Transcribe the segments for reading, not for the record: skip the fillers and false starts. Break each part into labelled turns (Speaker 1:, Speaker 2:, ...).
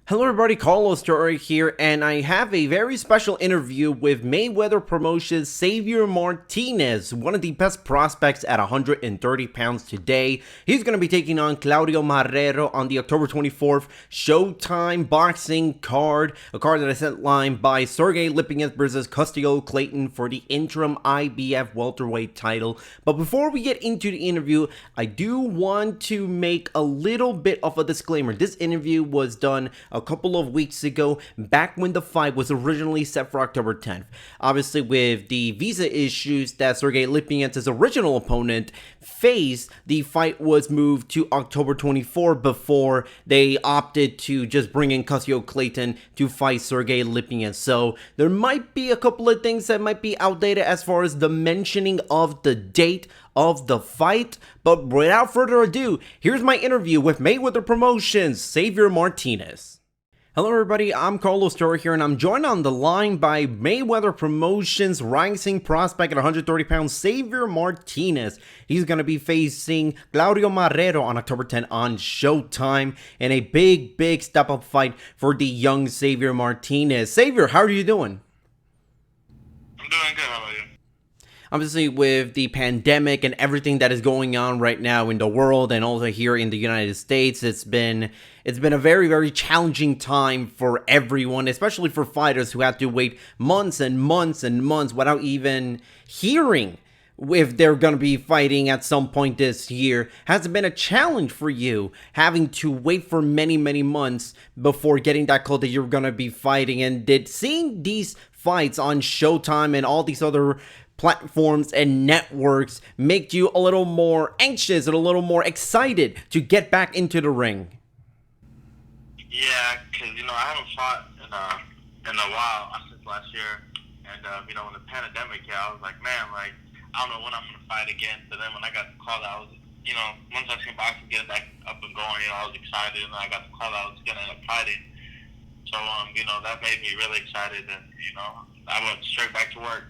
Speaker 1: Hello everybody, Toro here, and I have a very special interview with Mayweather Promotions Xavier Martinez, one of the best prospects at 130 pounds today. He's going to be taking on Claudio Marrero on the October 24th Showtime boxing card, a card that is headlined by Sergey Lipinets versus Custio Clayton for the interim IBF welterweight title. But before we get into the interview, I do want to make a little bit of a disclaimer. This interview was done a couple of weeks ago, back when the fight was originally set for October 10th. Obviously, with the visa issues that Sergey Lipinets' original opponent faced, the fight was moved to October 24 before they opted to just bring in Custio Clayton to fight Sergey Lipinets. So there might be a couple of things that might be outdated as far as the mentioning of the date of the fight, but without further ado, here's my interview with Mayweather Promotions Xavier Martinez. Hello everybody, I'm Toro here, and I'm joined on the line by Mayweather Promotions rising prospect at 130 pounds, Xavier Martinez. He's going to be facing Claudio Marrero on October 10 on Showtime in a big step-up fight for the young Xavier Martinez. Xavier, how are you doing?
Speaker 2: I'm doing good, how about you?
Speaker 1: Obviously, with the pandemic and everything that is going on right now in the world and also here in the United States, it's been a very challenging time for everyone, especially for fighters who have to wait months and months and months without even hearing if they're going to be fighting at some point this year. Has it been a challenge for you having to wait for many months before getting that call that you're going to be fighting? And did seeing these fights on Showtime and all these other platforms and networks make you a little more anxious and a little more excited to get back into the ring?
Speaker 2: Yeah, because, I haven't fought in a while, since last year. And, when the pandemic hit, I was like, man, I don't know when I'm going to fight again. So then when I got the call, I was, once I seen boxing get back up and going, I was excited. And I got the call, I was going to end up fighting. So, that made me really excited. And, I went straight back to work.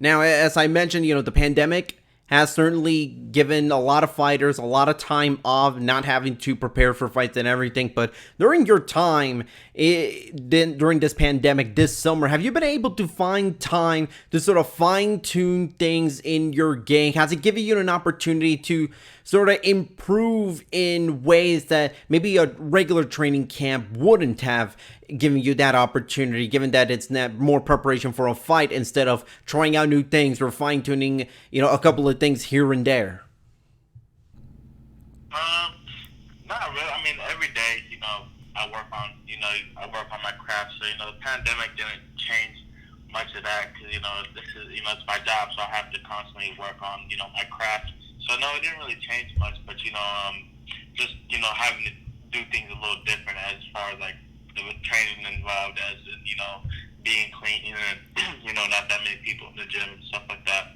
Speaker 1: Now, as I mentioned, the pandemic has certainly given a lot of fighters a lot of time off, not having to prepare for fights and everything. But during your time, during this pandemic, this summer, have you been able to find time to sort of fine-tune things in your game? Has it given you an opportunity to sort of improve in ways that maybe a regular training camp wouldn't have given you that opportunity, given that it's not more preparation for a fight instead of trying out new things or fine-tuning, a couple of things here and there?
Speaker 2: Not really. I mean, every day, I work on my craft. So, the pandemic didn't change much of that because, this is, it's my job, so I have to constantly work on, my craft. So, no, it didn't really change much, but, just, having to do things a little different as far as, with training involved, as in, being clean, and, not that many people in the gym and stuff like that.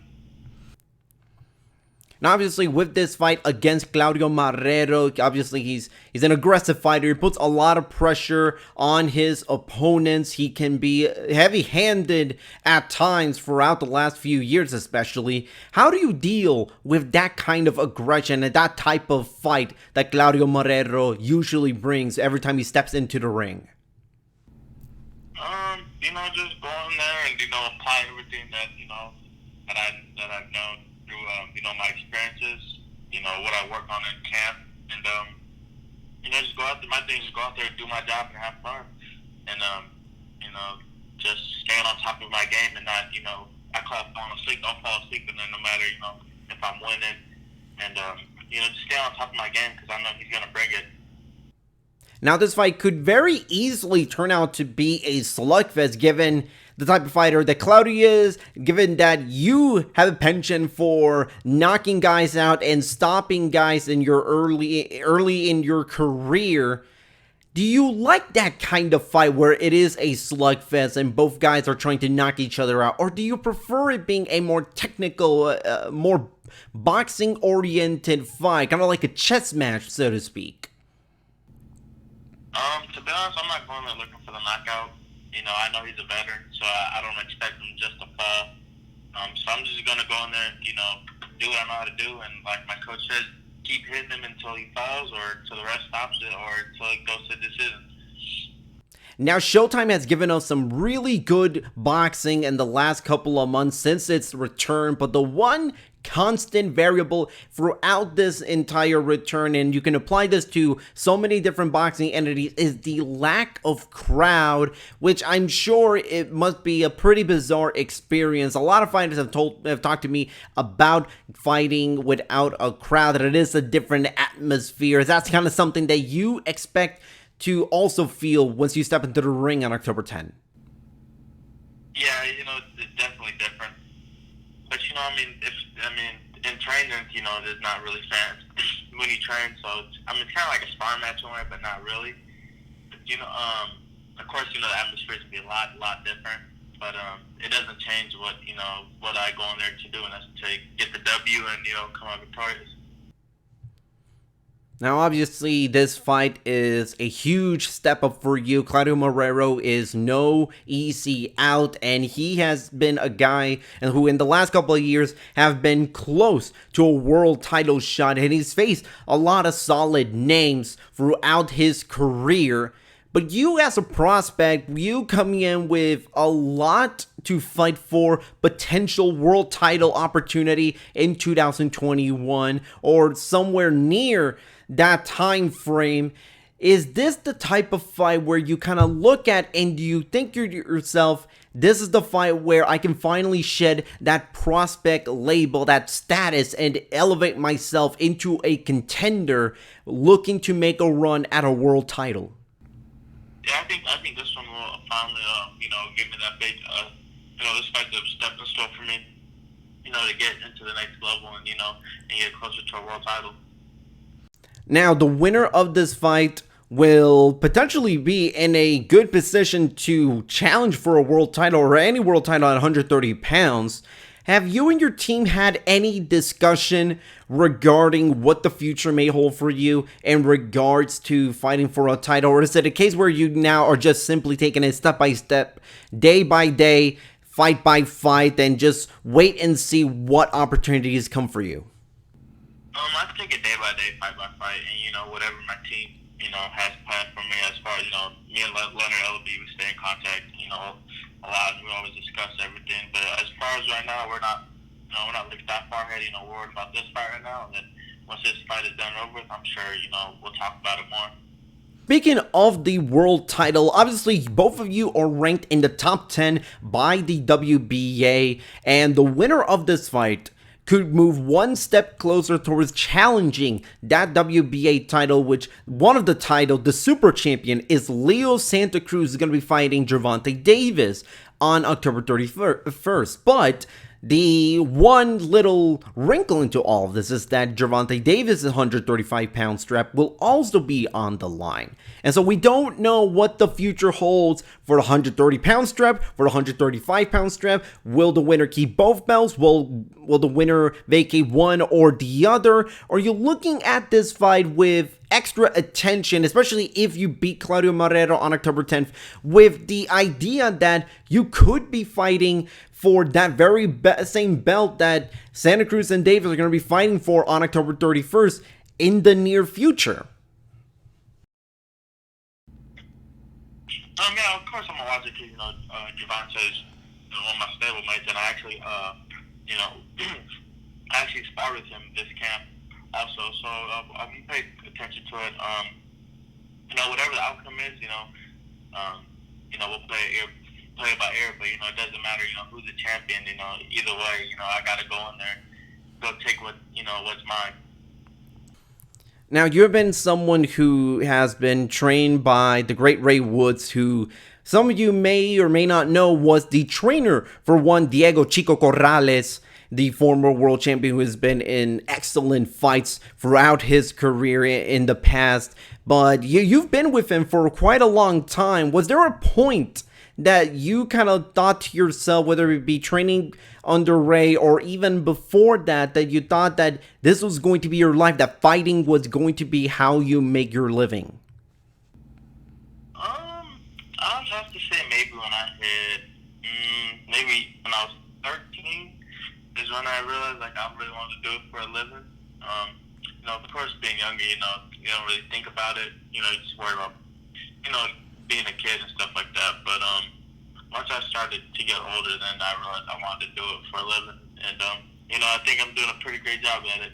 Speaker 1: Now, obviously, with this fight against Claudio Marrero, obviously he's an aggressive fighter. He puts a lot of pressure on his opponents. He can be heavy-handed at times throughout the last few years, especially. How do you deal with that kind of aggression and that type of fight that Claudio Marrero usually brings every time he steps into the ring?
Speaker 2: Just go in there and, apply everything that, that I've known through, my experiences, what I work on in camp, and, just go out there. My thing is go out there and do my job and have fun, and, just staying on top of my game and not, I call it falling asleep, don't fall asleep, and then no matter, if I'm winning, and, just stay on top of my game because I know he's going to bring it.
Speaker 1: Now, this fight could very easily turn out to be a slugfest given the type of fighter that Claudio is, given that you have a penchant for knocking guys out and stopping guys in your early in your career. Do you like that kind of fight where it is a slugfest and both guys are trying to knock each other out? Or do you prefer it being a more technical, more boxing-oriented fight, kind of like a chess match, so to speak?
Speaker 2: To be honest, I'm not going there looking for the knockout. I know he's a veteran, so I don't expect him just to fall. So I'm just going to go in there and, do what I know how to do. And like my coach said, keep hitting him until he falls, or until the ref stops it, or until it goes to decision.
Speaker 1: Now, Showtime has given us some really good boxing in the last couple of months since its return, but the one constant variable throughout this entire return, and you can apply this to so many different boxing entities, is the lack of crowd, which I'm sure it must be a pretty bizarre experience. A lot of fighters have talked to me about fighting without a crowd, that it is a different atmosphere. That's kind of something that you expect to also feel once you step into the ring on October 10th.
Speaker 2: Yeah, it's definitely different. But in training, there's not really fans when you train. So it's kind of like a sparring match in a way, but not really. But, of course, the atmosphere is be a lot different. But it doesn't change what I go in there to do, and that's to get the W and come out victorious.
Speaker 1: Now, obviously, this fight is a huge step up for you. Claudio Marrero is no easy out, and he has been a guy who in the last couple of years have been close to a world title shot, and he's faced a lot of solid names throughout his career. But you as a prospect, you coming in with a lot to fight for, potential world title opportunity in 2021 or somewhere near that time frame. Is this the type of fight where you kind of look at and you think to yourself, this is the fight where I can finally shed that prospect label, that status, and elevate myself into a contender looking to make a run at a world title?
Speaker 2: Yeah, I think this one will finally, give me that big, this fight the stepping stone for me, to get into the next level and get closer to a world title.
Speaker 1: Now, the winner of this fight will potentially be in a good position to challenge for a world title or any world title at 130 pounds. Have you and your team had any discussion regarding what the future may hold for you in regards to fighting for a title? Or is it a case where you now are just simply taking it step by step, day by day, fight by fight, and just wait and see what opportunities come for you?
Speaker 2: I take it day by day, fight by fight, and whatever my team has planned for me. As far as me and Leonard Ellaby, we stay in contact, a lot. We always discuss everything. But as far as right now, we're not looking that far ahead. We're worried about this fight right now, and then once this fight is done over with, I'm sure we'll talk about it more.
Speaker 1: Speaking of the world title, obviously both of you are ranked in the top 10 by the WBA, and the winner of this fight could move one step closer towards challenging that WBA title, which one of the title, the super champion, is Leo Santa Cruz, is going to be fighting Gervonta Davis on October 31st. But the one little wrinkle into all of this is that Gervonta Davis' 135-pound strap will also be on the line. And so we don't know what the future holds for the 130-pound strap, for the 135-pound strap. Will the winner keep both belts? Will the winner vacate one or the other? Are you looking at this fight with extra attention, especially if you beat Claudio Marrero on October 10th, with the idea that you could be fighting for that very same belt that Santa Cruz and Davis are going to be fighting for on October 31st in the near future?
Speaker 2: Yeah, of course I'm gonna watch it because Gervonta is one of my stablemates, and I actually I actually sparred with him this camp also. So I'm gonna pay attention to it. Whatever the outcome is, we'll play it by ear, but it doesn't matter, who's the champion, either way, I gotta go in there, go take what's mine.
Speaker 1: Now, you've been someone who has been trained by the great Ray Woods, who some of you may or may not know was the trainer for one Diego Chico Corrales, the former world champion who has been in excellent fights throughout his career in the past. But you've been with him for quite a long time. Was there a point that you kind of thought to yourself, whether it be training under Ray or even before that, that you thought that this was going to be your life, that fighting was going to be how you make your living?
Speaker 2: I would have to say maybe when I hit, maybe when I was 13 is when I realized I really wanted to do it for a living. of course, being younger, you don't really think about it. You just worry about, you know, being a kid and stuff like that. But once I started to get older, then I realized I wanted to do it for a living, and I think I'm doing a pretty great job at it.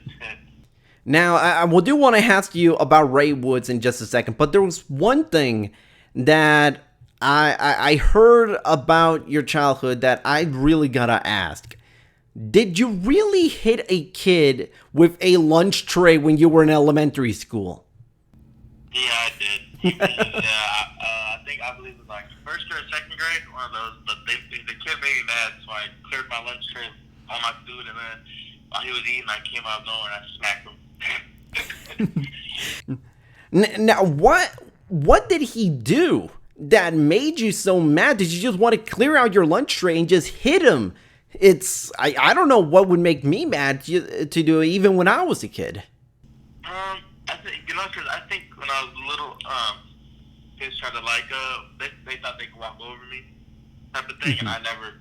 Speaker 1: Now, I do want to ask you about Ray Woods in just a second, but there was one thing that I heard about your childhood that I really gotta ask. Did you really hit a kid with a lunch tray when you were in elementary school?
Speaker 2: Yeah, I did. I believe it was like first or second grade, one of those. But the kid made me mad, so I cleared my lunch tray, all my food, and then while he was eating, I came out of nowhere and I smacked him.
Speaker 1: Now, what did he do that made you so mad? Did you just want to clear out your lunch tray and just hit him? I don't know what would make me mad to do it even when I was a kid.
Speaker 2: I think, because I think when I was little, kids tried to they thought they could walk over me type of thing, and I never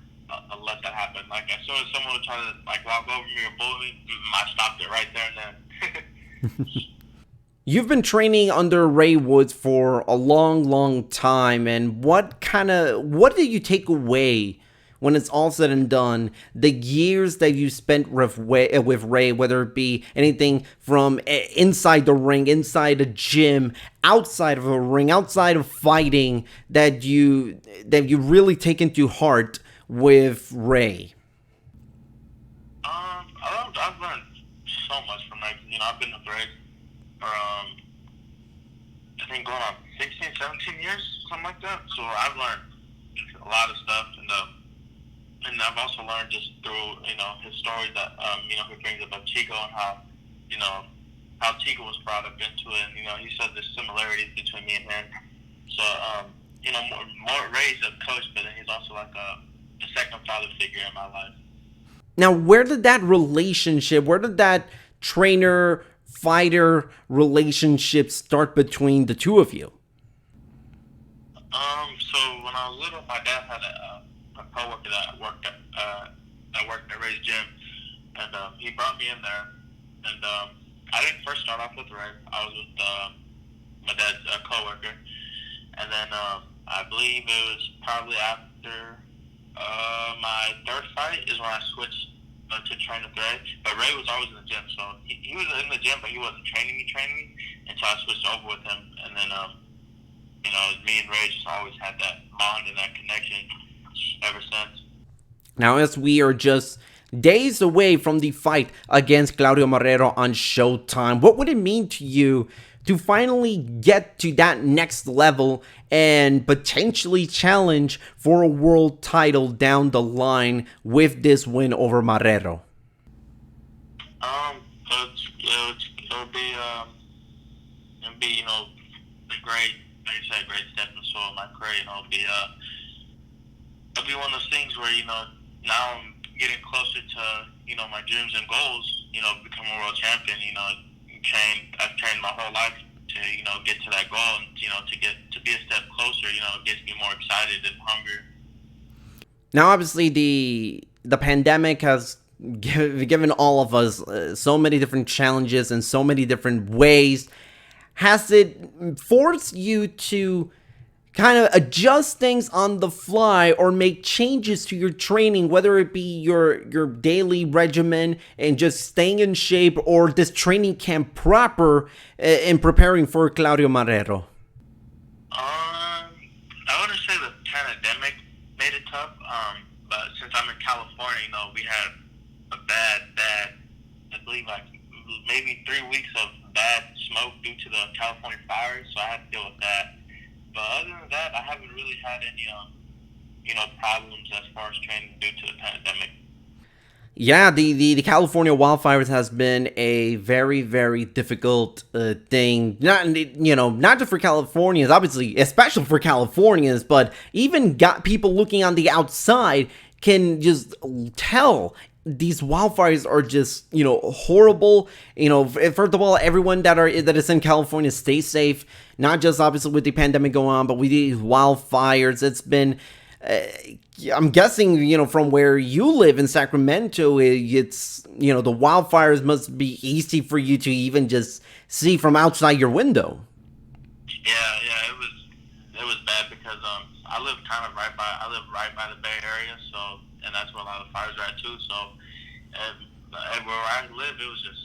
Speaker 2: let that happen. Like, as soon as someone would try to walk over me or bully me, I stopped it right there and then.
Speaker 1: You've been training under Ray Woods for a long, long time, and what did you take away when it's all said and done, the years that you spent with Ray, whether it be anything from inside the ring, inside a gym, outside of a ring, outside of fighting, that you really taken to heart with Ray?
Speaker 2: I've learned so much from Ray. I've been with Ray for I think going on 16, 17 years, something like that. So I've learned a lot of stuff, and I've also learned just through, his story that, he brings about Chico and how Chico was brought up into it. And, he said there's similarities between me and him. So, more Ray's a coach, but then he's also like a second father figure in my life.
Speaker 1: Now, where did that trainer-fighter relationship start between the two of you?
Speaker 2: So when I was little, my dad had a coworker that worked at Ray's gym, and he brought me in there. And I didn't first start off with Ray. I was with my dad's coworker, and then I believe it was probably after my third fight is when I switched to train with Ray. But Ray was always in the gym, so he was in the gym, but he wasn't training me until I switched over with him. And then me and Ray just always had that bond and that connection ever since.
Speaker 1: Now, as we are just days away from the fight against Claudio Marrero on Showtime, what would it mean to you to finally get to that next level and potentially challenge for a world title down the line with this win over Marrero?
Speaker 2: It'll be a great, like you said, great stepping stone in my career. It'll be one of those things where now I'm getting closer to my dreams and goals. Become a world champion. I've trained my whole life to get to that goal, and to be a step closer. It gets me more excited and hungry.
Speaker 1: Now, obviously, the pandemic has given all of us so many different challenges in so many different ways. Has it forced you to kind of adjust things on the fly or make changes to your training, whether it be your daily regimen and just staying in shape, or this training camp proper in preparing for Claudio Marrero?
Speaker 2: I wouldn't say the pandemic made it tough, but since I'm in California, we had a bad, I believe maybe 3 weeks of bad smoke due to the California fires, so I had to deal with that. But other than that, I haven't really had any, problems as far as training due to the pandemic.
Speaker 1: Yeah, the California wildfires has been a very, very difficult thing. Not just for Californians, obviously, especially for Californians, but even got people looking on the outside can just tell these wildfires are just, horrible. First of all, everyone that is in California, stay safe. Not just obviously with the pandemic going on, but with these wildfires, it's been I'm guessing, from where you live in Sacramento, it's, the wildfires must be easy for you to even just see from outside your window.
Speaker 2: Yeah, it was bad because I live right by the Bay Area, so and that's where a lot of fires are at too. So and where I live, it was just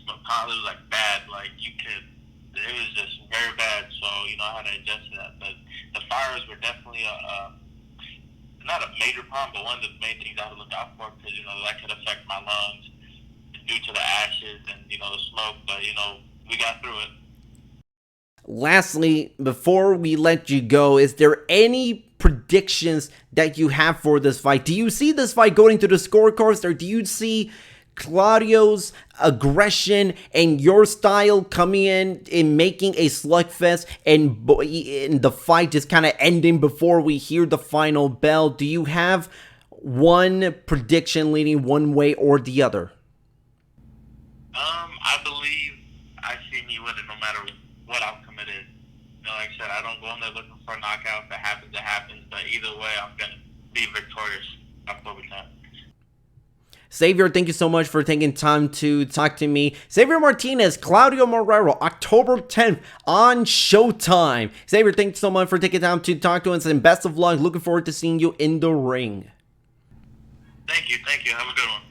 Speaker 2: it was like bad, like it was just very bad. So I had to adjust to that. But the fires were definitely not a major problem, but one of the main things I had to look out for because that could affect my lungs due to the ashes and the smoke. But we got through it.
Speaker 1: Lastly, before we let you go, is there any predictions that you have for this fight? Do you see this fight going to the scorecards, or do you see Claudio's aggression and your style coming in and making a slugfest and the fight just kind of ending before we hear the final bell? Do you have one prediction leaning one way or the other?
Speaker 2: I believe I see me winning no matter what outcome it is. Like I said, I don't go in there looking for a knockout. If it happens, it happens. But either way, I'm going to be victorious October 10th.
Speaker 1: Xavier, thank you so much for taking time to talk to me. Xavier Martinez, Claudio Marrero, October 10th on Showtime. Xavier, thank you so much for taking time to talk to us, and best of luck. Looking forward to seeing you in the ring.
Speaker 2: Thank you. Have a good one.